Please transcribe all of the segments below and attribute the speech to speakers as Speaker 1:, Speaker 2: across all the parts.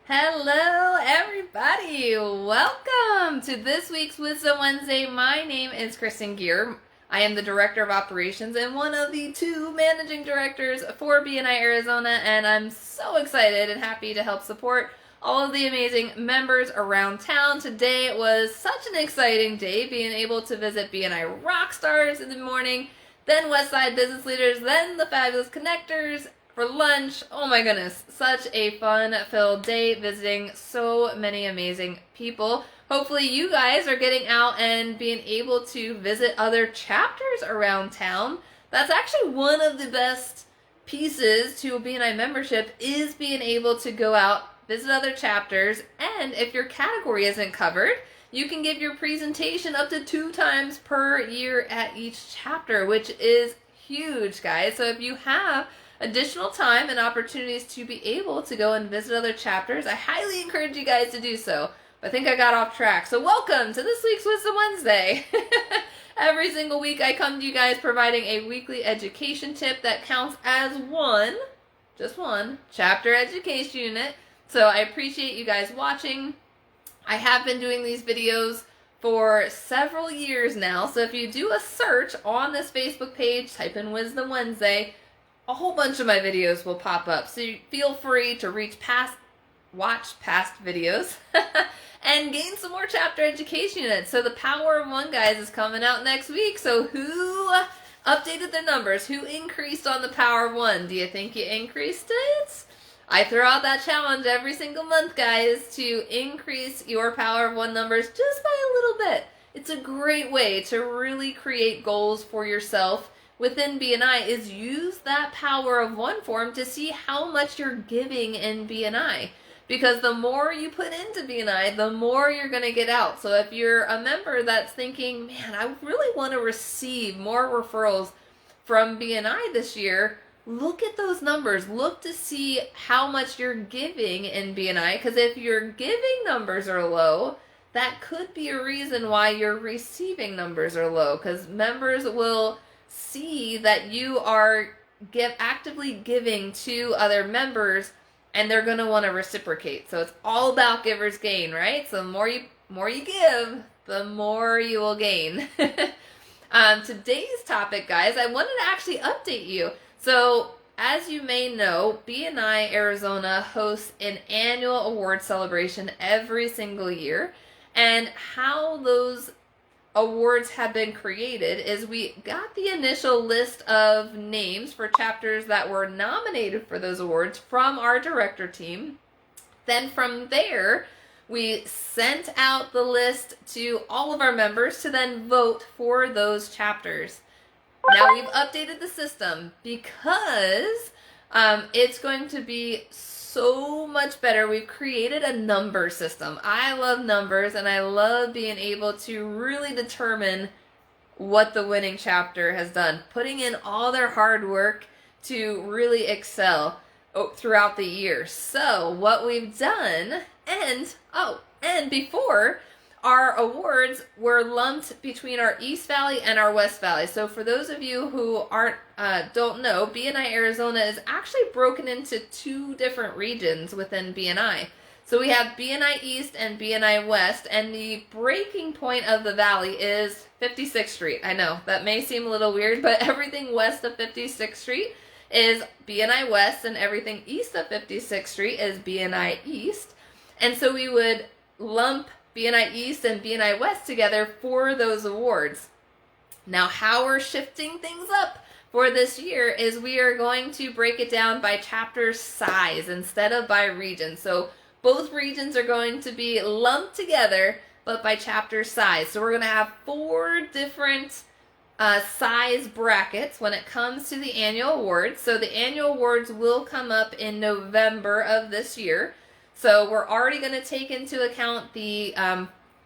Speaker 1: Hello, everybody. Welcome to this week's Wisdom Wednesday. My name is Kristen Gear. I am the Director of Operations and one of the two Managing Directors for BNI Arizona, and I'm so excited and happy to help support all of the amazing members around town. Today was such an exciting day, being able to visit BNI Rockstars in the morning, then Westside Business Leaders, then the Fabulous Connectors, for lunch. Oh my goodness, such a fun-filled day visiting so many amazing people. Hopefully you guys are getting out and being able to visit other chapters around town. That's actually one of the best pieces to a BNI membership, is being able to go out, visit other chapters, and if your category isn't covered, you can give your presentation up to 2 times per year at each chapter, which is huge, guys. So if you have additional time and opportunities to be able to go and visit other chapters, I highly encourage you guys to do so. But I think I got off track. So welcome to this week's Wisdom Wednesday. Every single week I come to you guys providing a weekly education tip that counts as one, just one, chapter education unit. So I appreciate you guys watching. I have been doing these videos for several years now. So if you do a search on this Facebook page, type in Wisdom Wednesday, a whole bunch of my videos will pop up. So you feel free to watch past videos and gain some more chapter education units. So the Power of One, guys, is coming out next week. So who updated their numbers? Who increased on the Power of One? Do you think you increased it? I throw out that challenge every single month, guys, to increase your Power of One numbers just by a little bit. It's a great way to really create goals for yourself within BNI, is use that Power of One form to see how much you're giving in BNI. Because the more you put into BNI, the more you're going to get out. So if you're a member that's thinking, man, I really want to receive more referrals from BNI this year, look at those numbers. Look to see how much you're giving in BNI. Because if your giving numbers are low, that could be a reason why your receiving numbers are low. Because members will see that you are actively giving to other members, and they're going to want to reciprocate. So it's all about giver's gain, right? So the more you give, the more you will gain. Today's topic, guys, I wanted to actually update you. So as you may know, BNI Arizona hosts an annual award celebration every single year, and how those awards have been created is we got the initial list of names for chapters that were nominated for those awards from our director team. Then from there, we sent out the list to all of our members to then vote for those chapters. Now we've updated the system because it's going to be so much better. We've created a number system. I love numbers, and I love being able to really determine what the winning chapter has done, putting in all their hard work to really excel throughout the year. So what we've done, and before, our awards were lumped between our East Valley and our West Valley. So for those of you who don't know, BNI Arizona is actually broken into 2 different regions within BNI. So we have BNI East and BNI West, and the breaking point of the valley is 56th Street. I know, that may seem a little weird, but everything west of 56th Street is BNI West, and everything east of 56th Street is BNI East. And so we would lump BNI East and BNI West together for those awards. Now, how we're shifting things up for this year is we are going to break it down by chapter size instead of by region. So both regions are going to be lumped together, but by chapter size. So we're going to have 4 different size brackets when it comes to the annual awards. So the annual awards will come up in November of this year. So we're already going to take into account the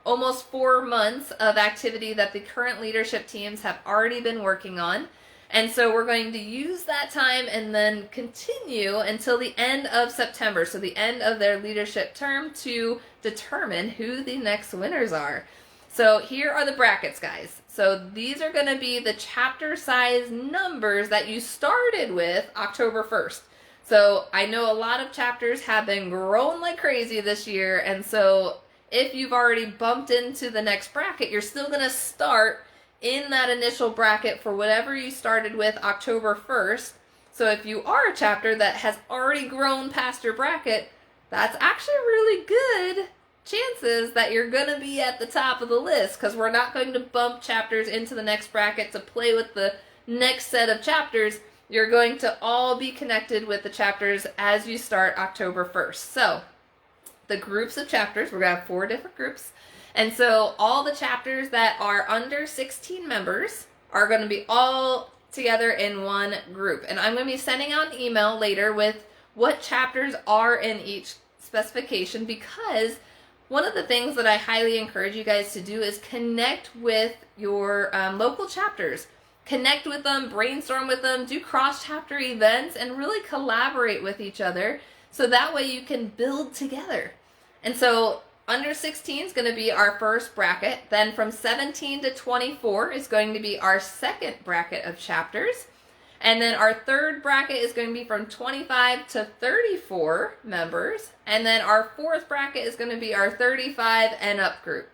Speaker 1: almost 4 months of activity that the current leadership teams have already been working on. And so we're going to use that time and then continue until the end of September, so the end of their leadership term, to determine who the next winners are. So here are the brackets, guys. So these are going to be the chapter size numbers that you started with October 1st. So I know a lot of chapters have been growing like crazy this year, and so if you've already bumped into the next bracket, you're still going to start in that initial bracket for whatever you started with October 1st. So if you are a chapter that has already grown past your bracket, that's actually really good chances that you're going to be at the top of the list, because we're not going to bump chapters into the next bracket to play with the next set of chapters. You're going to all be connected with the chapters as you start October 1st. So the groups of chapters, we're going to have 4 different groups. And so all the chapters that are under 16 members are going to be all together in one group. And I'm going to be sending out an email later with what chapters are in each specification, because one of the things that I highly encourage you guys to do is connect with your local chapters. Connect with them, brainstorm with them, do cross-chapter events, and really collaborate with each other so that way you can build together. And so under 16 is going to be our first bracket. Then from 17 to 24 is going to be our second bracket of chapters. And then our third bracket is going to be from 25 to 34 members. And then our fourth bracket is going to be our 35 and up group.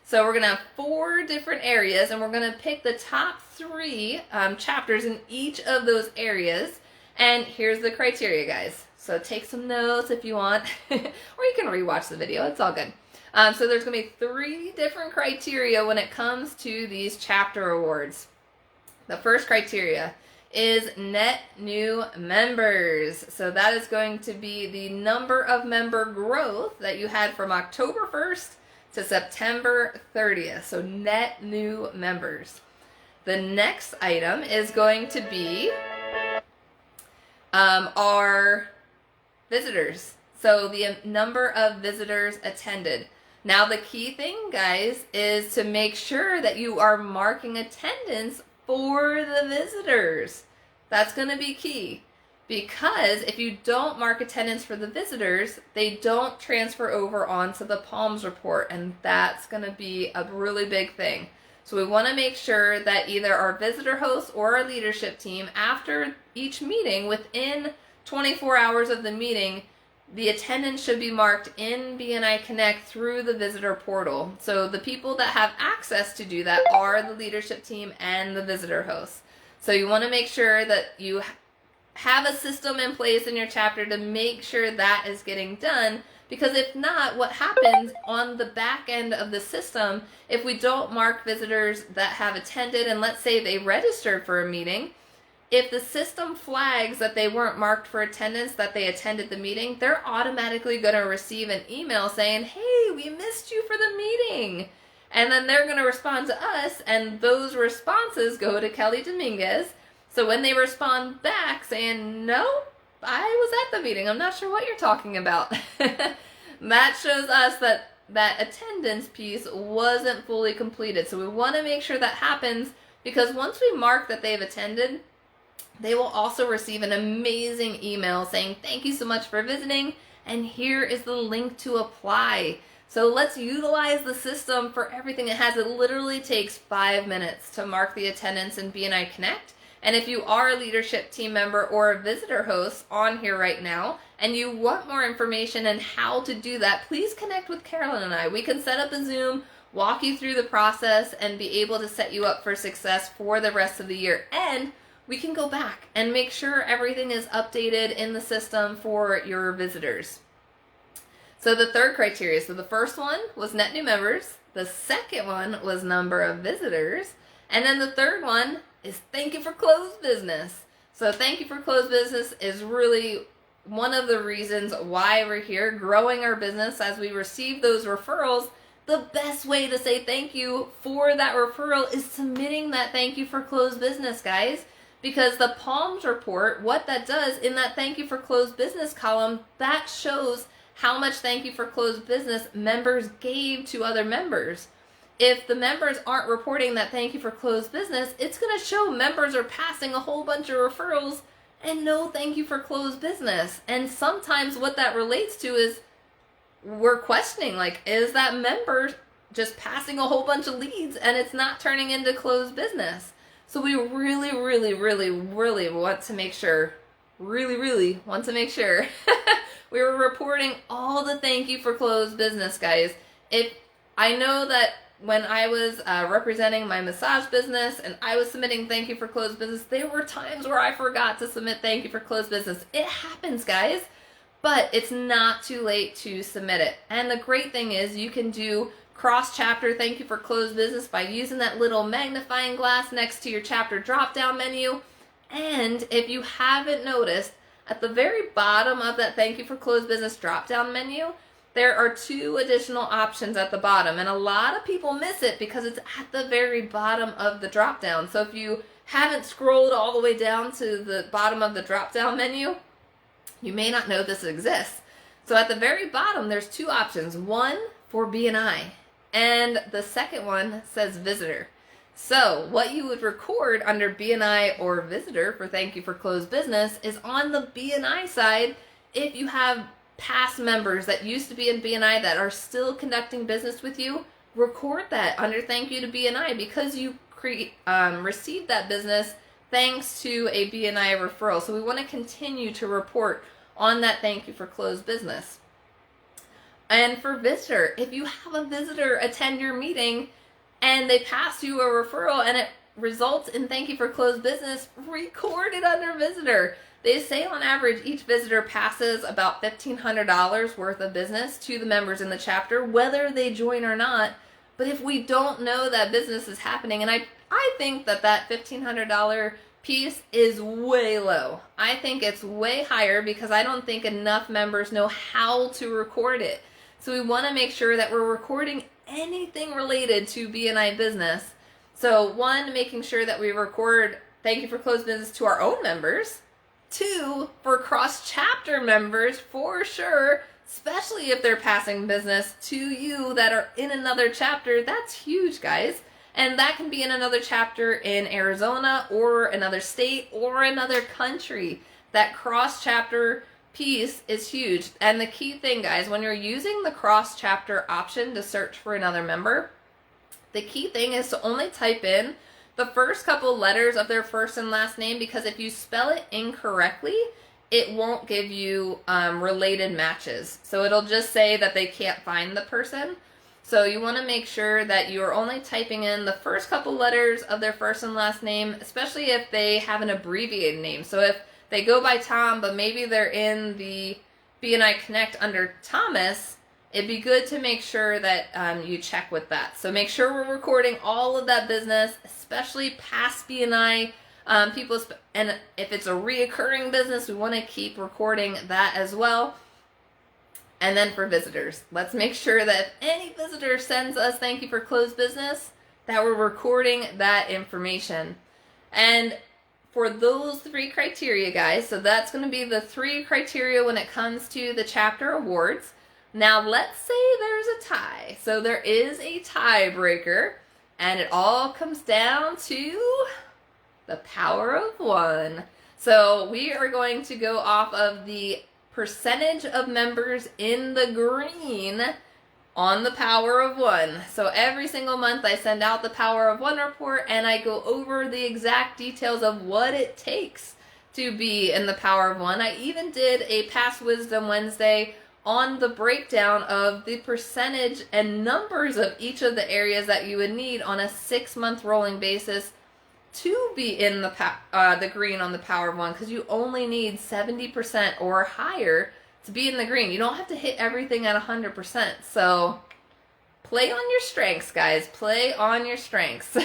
Speaker 1: So we're going to have 4 different areas, and we're going to pick the top 3 chapters in each of those areas. And here's the criteria, guys. So take some notes if you want, or you can rewatch the video. It's all good. So there's going to be 3 different criteria when it comes to these chapter awards. The first criteria is net new members. So that is going to be the number of member growth that you had from October 1st to September 30th. So net new members. The next item is going to be our visitors. So the number of visitors attended. Now the key thing, guys, is to make sure that you are marking attendance for the visitors. That's going to be key, because if you don't mark attendance for the visitors, they don't transfer over onto the PALMS report, and that's going to be a really big thing. So we want to make sure that either our visitor host or our leadership team, after each meeting, within 24 hours of the meeting, the attendance should be marked in BNI Connect through the visitor portal. So the people that have access to do that are the leadership team and the visitor hosts. So you want to make sure that you have a system in place in your chapter to make sure that is getting done, because if not, what happens on the back end of the system, if we don't mark visitors that have attended, and let's say they registered for a meeting, if the system flags that they weren't marked for attendance, that they attended the meeting, they're automatically going to receive an email saying, hey, we missed you for the meeting. And then they're going to respond to us, and those responses go to Kelly Dominguez. So when they respond back saying, no, I was at the meeting, I'm not sure what you're talking about, that shows us that that attendance piece wasn't fully completed. So we want to make sure that happens, because once we mark that they've attended, they will also receive an amazing email saying, thank you so much for visiting, and here is the link to apply. So let's utilize the system for everything it has. It literally takes 5 minutes to mark the attendance in BNI Connect. And if you are a leadership team member or a visitor host on here right now, and you want more information on how to do that, please connect with Carolyn and I. We can set up a Zoom, walk you through the process, and be able to set you up for success for the rest of the year. And we can go back and make sure everything is updated in the system for your visitors. So the third criteria, so the first one was net new members, the second one was number of visitors, and then the third one is thank you for closed business. So thank you for closed business is really one of the reasons why we're here, growing our business. As we receive those referrals, the best way to say thank you for that referral is submitting that thank you for closed business, guys. Because the PALMS report, what that does in that thank you for closed business column, that shows how much thank you for closed business members gave to other members. If the members aren't reporting that thank you for closed business, it's going to show members are passing a whole bunch of referrals and no thank you for closed business. And sometimes what that relates to is we're questioning, like, is that member just passing a whole bunch of leads and it's not turning into closed business? So we really, really, really, really want to make sure really want to make sure we were reporting all the thank you for closed business, guys. If I know that when I was representing my massage business and I was submitting thank you for closed business, there were times where I forgot to submit thank you for closed business. It happens, guys, but it's not too late to submit it. And the great thing is you can do cross-chapter thank you for closed business by using that little magnifying glass next to your chapter drop-down menu. And if you haven't noticed, at the very bottom of that thank you for closed business drop-down menu, there are 2 additional options at the bottom, and a lot of people miss it because it's at the very bottom of the drop-down. So if you haven't scrolled all the way down to the bottom of the drop-down menu, you may not know this exists. So at the very bottom, there's 2 options. One for BNI, and the second one says visitor. So what you would record under BNI or visitor for thank you for closed business is on the BNI side. If you have past members that used to be in BNI that are still conducting business with you, record that under thank you to BNI because you received that business thanks to a BNI referral. So we want to continue to report on that thank you for closed business. And for visitor, if you have a visitor attend your meeting and they pass you a referral and it results in thank you for closed business, record it under visitor. They say on average each visitor passes about $1,500 worth of business to the members in the chapter, whether they join or not. But if we don't know that business is happening, and I think that $1,500 piece is way low. I think it's way higher because I don't think enough members know how to record it. So we want to make sure that we're recording anything related to BNI business. So 1, making sure that we record thank you for closed business to our own members. 2, for cross-chapter members, for sure, especially if they're passing business to you that are in another chapter. That's huge, guys. And that can be in another chapter in Arizona or another state or another country. That cross-chapter piece is huge. And the key thing, guys, when you're using the cross-chapter option to search for another member, the key thing is to only type in the first couple letters of their first and last name, because if you spell it incorrectly, it won't give you related matches. So it'll just say that they can't find the person. So you want to make sure that you're only typing in the first couple letters of their first and last name, especially if they have an abbreviated name. So if they go by Tom, but maybe they're in the BNI Connect under Thomas, it'd be good to make sure that you check with that. So make sure we're recording all of that business, especially past BNI people. And if it's a reoccurring business, we want to keep recording that as well. And then for visitors, let's make sure that if any visitor sends us thank you for closed business, that we're recording that information. And for those 3 criteria, guys, so that's going to be the 3 criteria when it comes to the chapter awards. Now, let's say there's a tie. So there is a tiebreaker, and it all comes down to the power of 1. So we are going to go off of the percentage of members in the green on the power of 1. So every single month I send out the power of 1 report, and I go over the exact details of what it takes to be in the power of 1. I even did a Past Wisdom Wednesday on the breakdown of the percentage and numbers of each of the areas that you would need on a 6-month rolling basis to be in the green on the power of 1, because you only need 70% or higher to be in the green. You don't have to hit everything at 100%. So play on your strengths, guys. Play on your strengths.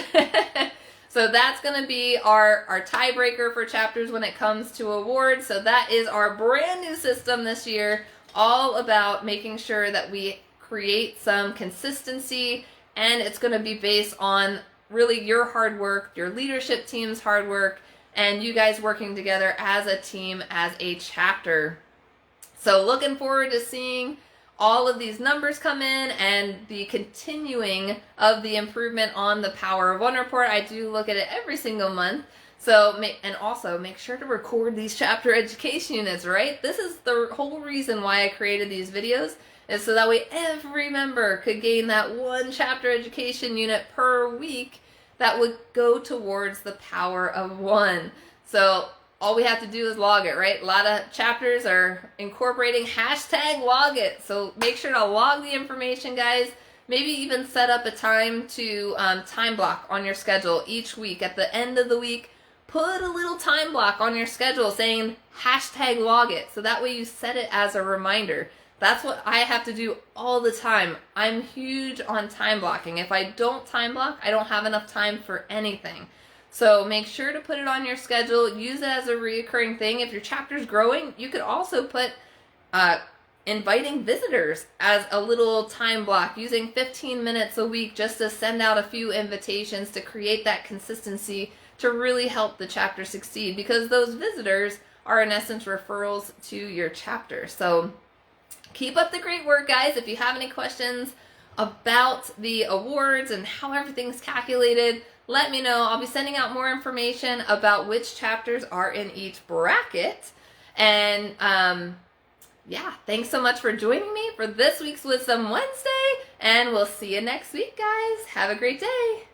Speaker 1: So that's going to be our tiebreaker for chapters when it comes to awards. So that is our brand new system this year, all about making sure that we create some consistency, and it's going to be based on really your hard work, your leadership team's hard work, and you guys working together as a team, as a chapter. So looking forward to seeing all of these numbers come in and the continuing of the improvement on the Power of 1 report. I do look at it every single month. So, and also make sure to record these chapter education units, right? This is the whole reason why I created these videos, is so that way every member could gain that 1 chapter education unit per week that would go towards the Power of 1. So all we have to do is log it, right? A lot of chapters are incorporating hashtag log it. So make sure to log the information, guys. Maybe even set up a time to time block on your schedule each week. At the end of the week, put a little time block on your schedule saying hashtag log it. So that way you set it as a reminder. That's what I have to do all the time. I'm huge on time blocking. If I don't time block, I don't have enough time for anything. So make sure to put it on your schedule. Use it as a reoccurring thing. If your chapter's growing, you could also put inviting visitors as a little time block, using 15 minutes a week just to send out a few invitations to create that consistency to really help the chapter succeed, because those visitors are in essence referrals to your chapter. So keep up the great work, guys. If you have any questions about the awards and how everything's calculated, let me know. I'll be sending out more information about which chapters are in each bracket. And yeah, thanks so much for joining me for this week's Wisdom Wednesday, and we'll see you next week, guys. Have a great day.